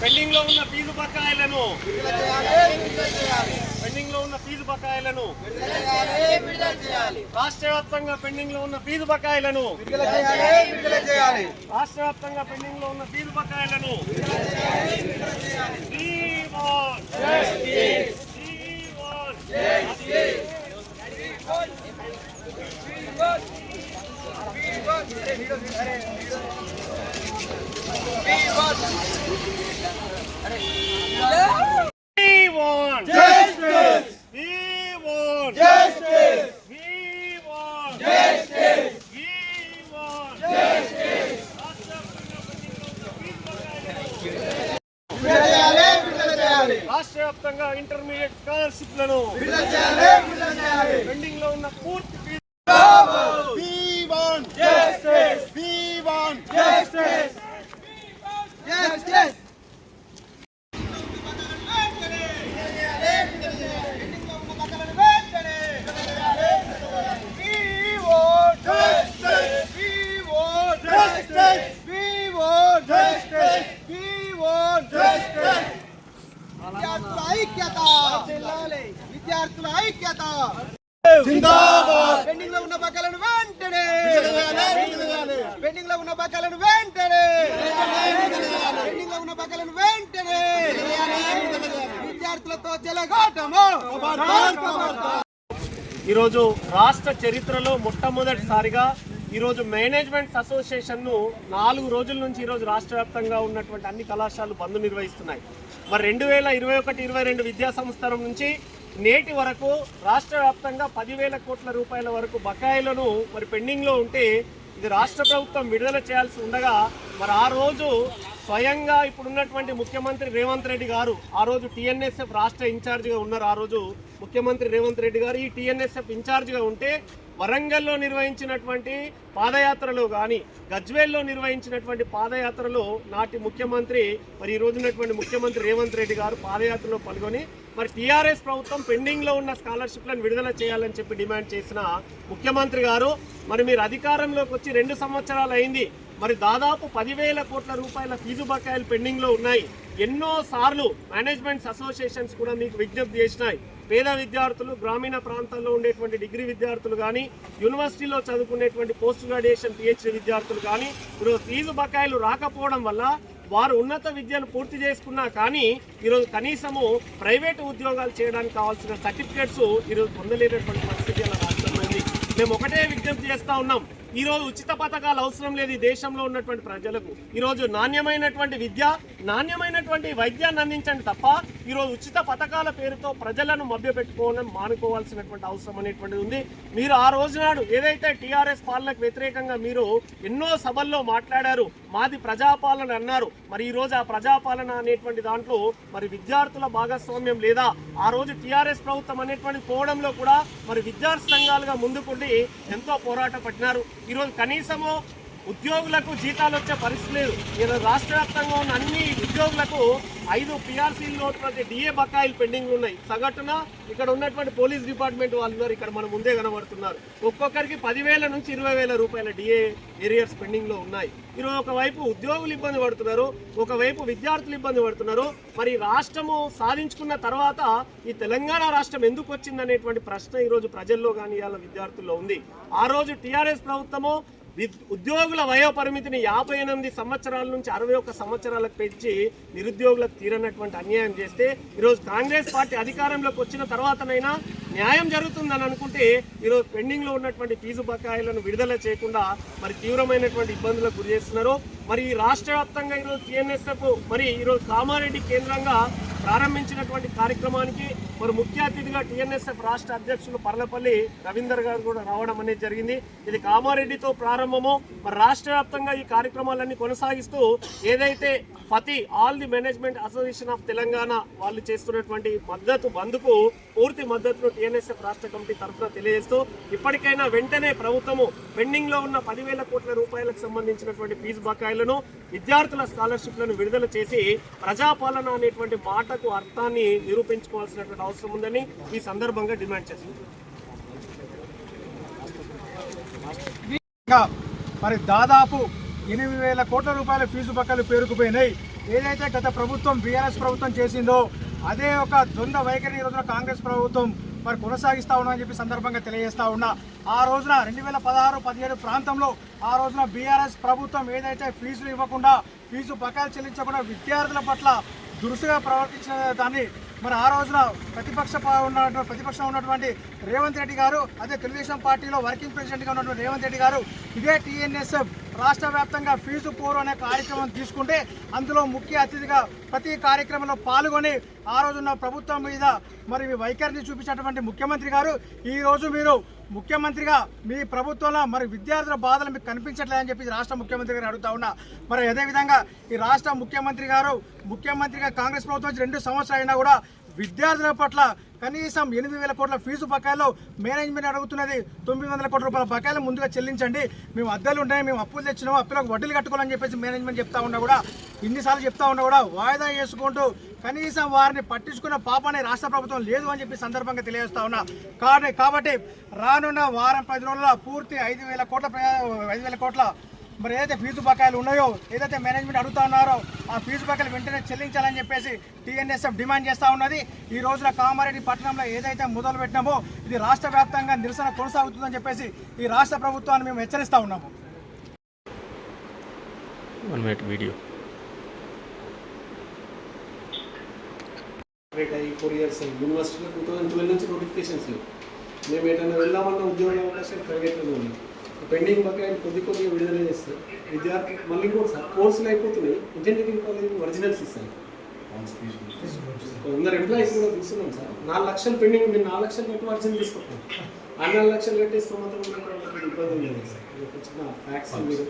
Pending లో ఉన్న fee బకాయిలను రాష్ట్ర వ్యాప్తంగా పెండింగ్ లో ఉన్న ఫీజు బకాయిలను రాష్ట్ర వ్యాప్తంగా ఇంటర్మీడియట్ స్కాలర్షిప్లను పెండింగ్ లో ఉన్న పూర్తి విద్యార్థుల ఐక్యత జిందాబాద్. పెండింగ్ లో ఉన్న బకాయిలను వెంటనే విద్యార్థులతో చెలగాటము. ఈరోజు రాష్ట్ర చరిత్రలో మొట్టమొదటిసారిగా ఈరోజు మేనేజ్మెంట్స్ అసోసియేషన్ ను 4 రోజుల నుంచి ఈరోజు రాష్ట్ర వ్యాప్తంగా ఉన్నటువంటి అన్ని కళాశాలలు బంద్ నిర్వహిస్తున్నాయి. మరి 2021-22 విద్యా సంవత్సరం నుంచి నేటి వరకు రాష్ట్ర వ్యాప్తంగా 10,000 కోట్ల రూపాయల వరకు బకాయిలను మరి పెండింగ్ లో ఉంటే ఇది రాష్ట్ర ప్రభుత్వం విడుదల చేయాల్సి ఉండగా మరి ఆ రోజు స్వయంగా ఇప్పుడున్నటువంటి ముఖ్యమంత్రి రేవంత్ రెడ్డి గారు ఆ రోజు టీఎన్ఎస్ఎఫ్ రాష్ట్ర ఇన్ఛార్జిగా ఉన్నారు. ఆ రోజు ముఖ్యమంత్రి రేవంత్ రెడ్డి గారు ఈ టీఎన్ఎస్ఎఫ్ ఇన్ఛార్జిగా ఉంటే వరంగల్లో నిర్వహించినటువంటి పాదయాత్రలో కానీ గజ్వేల్లో నిర్వహించినటువంటి పాదయాత్రలో నాటి ముఖ్యమంత్రి మరి ఈ రోజున్నటువంటి ముఖ్యమంత్రి రేవంత్ రెడ్డి గారు పాదయాత్రలో పాల్గొని మరి టీఆర్ఎస్ ప్రభుత్వం పెండింగ్లో ఉన్న స్కాలర్షిప్లను విడుదల చేయాలని చెప్పి డిమాండ్ చేసిన ముఖ్యమంత్రి గారు మరి మీరు అధికారంలోకి వచ్చి 2 సంవత్సరాలు అయింది. మరి దాదాపు 10,000 కోట్ల రూపాయల ఫీజు బకాయిలు పెండింగ్లో ఉన్నాయి. ఎన్నో సార్లు మేనేజ్మెంట్స్ అసోసియేషన్స్ కూడా మీకు విజ్ఞప్తి చేసినాయి. పేద విద్యార్థులు, గ్రామీణ ప్రాంతాల్లో ఉండేటువంటి డిగ్రీ విద్యార్థులు కానీ, యూనివర్సిటీలో చదువుకునేటువంటి పోస్ట్ గ్రాడ్యుయేషన్ పిహెచ్డి విద్యార్థులు కానీ ఈరోజు ఫీజు బకాయిలు రాకపోవడం వల్ల వారు ఉన్నత విద్యను పూర్తి చేసుకున్నా కానీ ఈరోజు కనీసము ప్రైవేటు ఉద్యోగాలు చేయడానికి కావాల్సిన సర్టిఫికేట్స్ ఈరోజు పొందలేనటువంటి పరిస్థితి అలా రాష్ట్రంలో ఉంది. మేము ఒకటే విజ్ఞప్తి చేస్తూ ఉన్నాం, ఈరోజు ఉచిత పథకాలు అవసరం లేదు ఈ దేశంలో ఉన్నటువంటి ప్రజలకు. ఈరోజు నాణ్యమైనటువంటి విద్య, నాణ్యమైనటువంటి వైద్యాన్ని అందించండి తప్ప ఈరోజు ఉచిత పథకాల పేరుతో ప్రజలను మభ్యపెట్టుకోవడం మానుకోవాల్సినటువంటి అవసరం అనేటువంటిది ఉంది. మీరు ఆ రోజు నాడు ఏదైతే టీఆర్ఎస్ పాలనకు వ్యతిరేకంగా మీరు ఎన్నో సభల్లో మాట్లాడారు, మాది ప్రజాపాలన అన్నారు. మరి ఈ రోజు ఆ ప్రజాపాలన అనేటువంటి దాంట్లో మరి విద్యార్థుల భాగస్వామ్యం లేదా? ఆ రోజు టీఆర్ఎస్ ప్రభుత్వం అనేటువంటి పోవడంలో కూడా మరి విద్యార్థి సంఘాలుగా ముందుకుండి ఎంతో పోరాట పడినారు. ఈరోజు కనీసము ఉద్యోగులకు జీతాలు వచ్చే పరిస్థితి లేదు. ఈరోజు రాష్ట్ర వ్యాప్తంగా ఉన్న అన్ని ఉద్యోగులకు 5 పిఆర్సీల్లో డిఏ బకాయిలు పెండింగ్ ఉన్నాయి. సగటున ఇక్కడ ఉన్నటువంటి పోలీస్ డిపార్ట్మెంట్ వాళ్ళు ఇక్కడ మన ముందే కనబడుతున్నారు. ఒక్కొక్కరికి 10,000 నుంచి 20,000 రూపాయల డిఏ ఏరియర్స్ పెండింగ్ లో ఉన్నాయి. ఈరోజు ఒకవైపు ఉద్యోగులు ఇబ్బంది పడుతున్నారు, ఒకవైపు విద్యార్థులు ఇబ్బంది పడుతున్నారు. మరి రాష్ట్రము సాధించుకున్న తర్వాత ఈ తెలంగాణ రాష్ట్రం ఎందుకు వచ్చిందనేటువంటి ప్రశ్న ఈరోజు ప్రజల్లో కానీ ఇవాళ విద్యార్థుల్లో ఉంది. ఆ రోజు టీఆర్ఎస్ ప్రభుత్వము ఉద్యోగుల వయో పరిమితిని 58 సంవత్సరాల నుంచి 61 సంవత్సరాలకు పెంచి నిరుద్యోగులకు తీరనటువంటి అన్యాయం చేస్తే ఈరోజు కాంగ్రెస్ పార్టీ అధికారంలోకి వచ్చిన తర్వాతనైనా న్యాయం జరుగుతుందని అనుకుంటే ఈరోజు పెండింగ్లో ఉన్నటువంటి ఫీజు బకాయిలను విడుదల చేయకుండా మరి తీవ్రమైనటువంటి ఇబ్బందులకు గురి చేస్తున్నారు. మరి రాష్ట్ర వ్యాప్తంగా ఈరోజు టీఎన్ఎస్ఎఫ్ మరి ఈరోజు కామారెడ్డి కేంద్రంగా ప్రారంభించినటువంటి కార్యక్రమానికి మరి ముఖ్య అతిథిగా టీఎన్ఎస్ఎఫ్ రాష్ట్ర అధ్యక్షులు పర్లపల్లి రవీందర్ గారు కూడా రావడం అనేది జరిగింది. ఇది కామారెడ్డితో ప్రారంభము. మరి రాష్ట్ర వ్యాప్తంగా ఈ కార్యక్రమాలన్నీ కొనసాగిస్తూ ఏదైతే ఫతి all the management association of Telangana వాళ్ళు చేస్తున్నటువంటి మద్దతు బంద్కు పూర్తి మద్దతును టీఎన్ఎస్ఎఫ్ రాష్ట్ర కమిటీ తరఫున తెలియజేస్తూ ఇప్పటికైనా వెంటనే ప్రభుత్వము పెండింగ్ లో ఉన్న 10,000 కోట్ల రూపాయలకు సంబంధించినటువంటి ఫీజు బకాయిలను, విద్యార్థుల స్కాలర్షిప్లను విడుదల చేసి ప్రజాపాలన అనేటువంటి మాటకు అర్థాన్ని నిరూపించుకోవాల్సినటువంటి అవసరం ఉందని ఈ సందర్భంగా డిమాండ్ చేస్తుంది. మరి దాదాపు 8,000 కోట్ల రూపాయల ఫీజు బకాయిలు పేరుకుపోయినాయి. ఏదైతే గత ప్రభుత్వం బీఆర్ఎస్ ప్రభుత్వం చేసిందో అదే ఒక ద్వంద్వ వైఖరి ఈ రోజున కాంగ్రెస్ ప్రభుత్వం మరి కొనసాగిస్తూ ఉన్నామని చెప్పి సందర్భంగా తెలియజేస్తా ఉన్నా. ఆ రోజున 2016-17 ప్రాంతంలో ఆ రోజున బీఆర్ఎస్ ప్రభుత్వం ఏదైతే ఫీజులు ఇవ్వకుండా ఫీజు బకాయిలు చెల్లించకుండా విద్యార్థుల పట్ల దురుసుగా ప్రవర్తించిన దాన్ని మరి ఆ రోజున ప్రతిపక్షం ఉన్నటువంటి రేవంత్ రెడ్డి గారు, అదే తెలుగుదేశం పార్టీలో వర్కింగ్ ప్రెసిడెంట్గా ఉన్నటువంటి రేవంత్ రెడ్డి గారు ఇదే టీఎన్ఎస్ఎఫ్ రాష్ట్ర వ్యాప్తంగా ఫీజు పోరు అనే కార్యక్రమం తీసుకుంటే అందులో ముఖ్య అతిథిగా ప్రతి కార్యక్రమంలో పాల్గొని ఆ రోజున్న ప్రభుత్వం మీద మరి వైఖరిని చూపించినటువంటి ముఖ్యమంత్రి గారు ఈ రోజు మీరు ముఖ్యమంత్రిగా మీ ప్రభుత్వంలో మరి విద్యార్థుల బాధలు మీకు కనిపించట్లేదని చెప్పి రాష్ట్ర ముఖ్యమంత్రి గారు అడుగుతా ఉన్నా. మరి అదేవిధంగా ఈ రాష్ట్ర ముఖ్యమంత్రిగా కాంగ్రెస్ ప్రభుత్వం 2 సంవత్సరాలు అయినా కూడా విద్యార్థుల పట్ల కనీసం 8,000 కోట్ల ఫీజు బకాయిలో మేనేజ్మెంట్ అడుగుతున్నది 900 కోట్ల రూపాయల బకాయిలు ముందుగా చెల్లించండి, మేము అద్దెలు ఉన్నాయి, మేము అప్పులు తెచ్చినాము, అప్పులకు వడ్డీలు కట్టుకోవాలని చెప్పేసి మేనేజ్మెంట్ చెప్తా ఉన్నా కూడా ఇన్నిసార్లు చెప్తా ఉన్నా కూడా వాయిదా వేసుకుంటూ కనీసం వారిని పట్టించుకున్న పాపనే రాష్ట్ర ప్రభుత్వం లేదు అని చెప్పి సందర్భంగా తెలియజేస్తా ఉన్నా. కాబట్టి రానున్న వారం 10 రోజుల్లో పూర్తి 5,000 కోట్ల మరి ఏదైతే ఫీజు బకాయిలు ఉన్నాయో, ఏదైతే మేనేజ్మెంట్ అడుగుతా ఉన్నారో ఆ ఫీజు బకాయిలు వెంటనే చెల్లించాలని చెప్పేసి టీఎన్ఎస్ఎఫ్ డిమాండ్ చేస్తూ ఉన్నది. ఈ రోజున కామారెడ్డి పట్టణంలో ఏదైతే మొదలు పెట్టినామో ఇది రాష్ట్ర వ్యాప్తంగా నిరసన కొనసాగుతుందని చెప్పేసి ఈ రాష్ట్ర ప్రభుత్వాన్ని మేము హెచ్చరిస్తూ ఉన్నాము. 1 minute video. 4 years యూనివర్సిటీలో 2012 నుంచి నోటిఫికేషన్స్ లేవు. మేము ఏదైనా వెళ్దామన్న ఉద్యోగ అవకాశాలు ప్రైవేట్లో ఉన్నాయి. పెండింగ్ బకాయిలు కొద్ది విడుదల చేస్తారు. విద్యార్థి మళ్ళీ కూడా సార్ కోర్సులు అయిపోతున్నాయి. ఇంజనీరింగ్ కాలేజ్ ఒరిజినల్స్ ఇస్తాను. కొందరు ఎంప్లాయీస్ కూడా చూస్తున్నాం సార్. 4 లక్షలు పెండింగ్, మీరు 4 లక్షలు పెట్టి ఒరిజినల్ తీసుకుంటాం. 4 లక్షలు కట్టేస్తే మాత్రం ఇబ్బంది లేదు సార్. చిన్న ఫ్యాక్స్ మీరు